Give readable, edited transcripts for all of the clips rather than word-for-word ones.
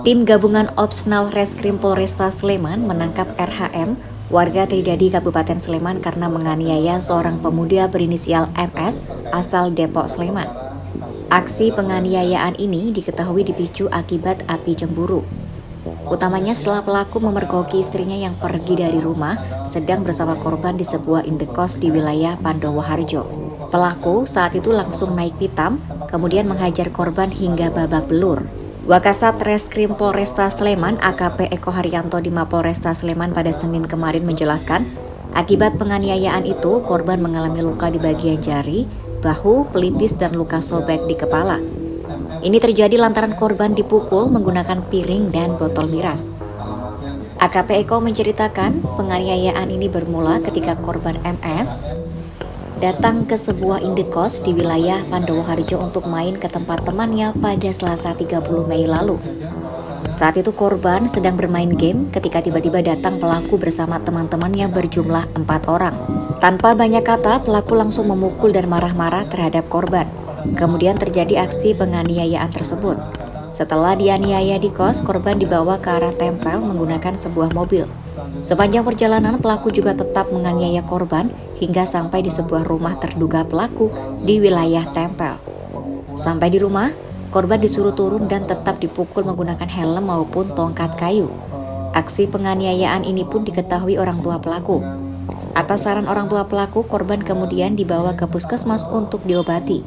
Tim Gabungan Opsnal Reskrim Polresta Sleman menangkap RHM, warga Tridadi Kabupaten Sleman karena menganiaya seorang pemuda berinisial MS asal Depok, Sleman. Aksi penganiayaan ini diketahui dipicu akibat api cemburu. Utamanya setelah pelaku memergoki istrinya yang pergi dari rumah sedang bersama korban di sebuah indekos di wilayah Pandowo Harjo. Pelaku saat itu langsung naik pitam, kemudian menghajar korban hingga babak belur. Wakasat Reskrim Polresta Sleman AKP Eko Haryanto di Mapolresta Sleman pada Senin kemarin menjelaskan, akibat penganiayaan itu korban mengalami luka di bagian jari, bahu, pelipis, dan luka sobek di kepala. Ini terjadi lantaran korban dipukul menggunakan piring dan botol miras. AKP Eko menceritakan penganiayaan ini bermula ketika korban MS datang ke sebuah indekos di wilayah Pandowo Harjo untuk main ke tempat temannya pada Selasa 30 Mei lalu. Saat itu korban sedang bermain game ketika tiba-tiba datang pelaku bersama teman-temannya berjumlah 4 orang. Tanpa banyak kata, pelaku langsung memukul dan marah-marah terhadap korban. Kemudian terjadi aksi penganiayaan tersebut. Setelah dianiaya di kos, korban dibawa ke arah tempel menggunakan sebuah mobil. Sepanjang perjalanan, pelaku juga tetap menganiaya korban hingga sampai di sebuah rumah terduga pelaku di wilayah tempel. Sampai di rumah, korban disuruh turun dan tetap dipukul menggunakan helm maupun tongkat kayu. Aksi penganiayaan ini pun diketahui orang tua pelaku. Atas saran orang tua pelaku, korban kemudian dibawa ke puskesmas untuk diobati.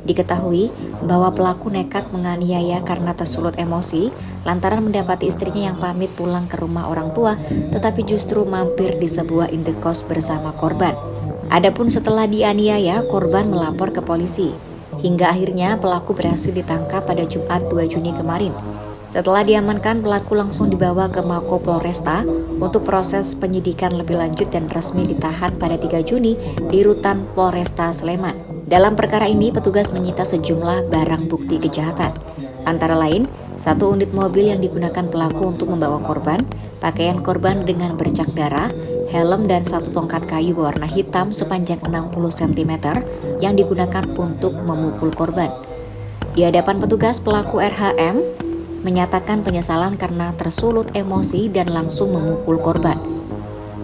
Diketahui bahwa pelaku nekat menganiaya karena tersulut emosi lantaran mendapati istrinya yang pamit pulang ke rumah orang tua, tetapi justru mampir di sebuah indekos bersama korban. Adapun setelah dianiaya, korban melapor ke polisi. Hingga akhirnya pelaku berhasil ditangkap pada Jumat 2 Juni kemarin. Setelah diamankan, pelaku langsung dibawa ke Mako Polresta untuk proses penyidikan lebih lanjut dan resmi ditahan pada 3 Juni di Rutan Polresta Sleman. Dalam perkara ini, petugas menyita sejumlah barang bukti kejahatan. Antara lain, 1 unit mobil yang digunakan pelaku untuk membawa korban, pakaian korban dengan bercak darah, helm dan 1 tongkat kayu berwarna hitam sepanjang 60 cm yang digunakan untuk memukul korban. Di hadapan petugas, pelaku RHM menyatakan penyesalan karena tersulut emosi dan langsung memukul korban.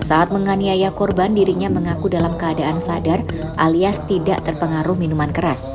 Saat menganiaya korban, dirinya mengaku dalam keadaan sadar alias tidak terpengaruh minuman keras.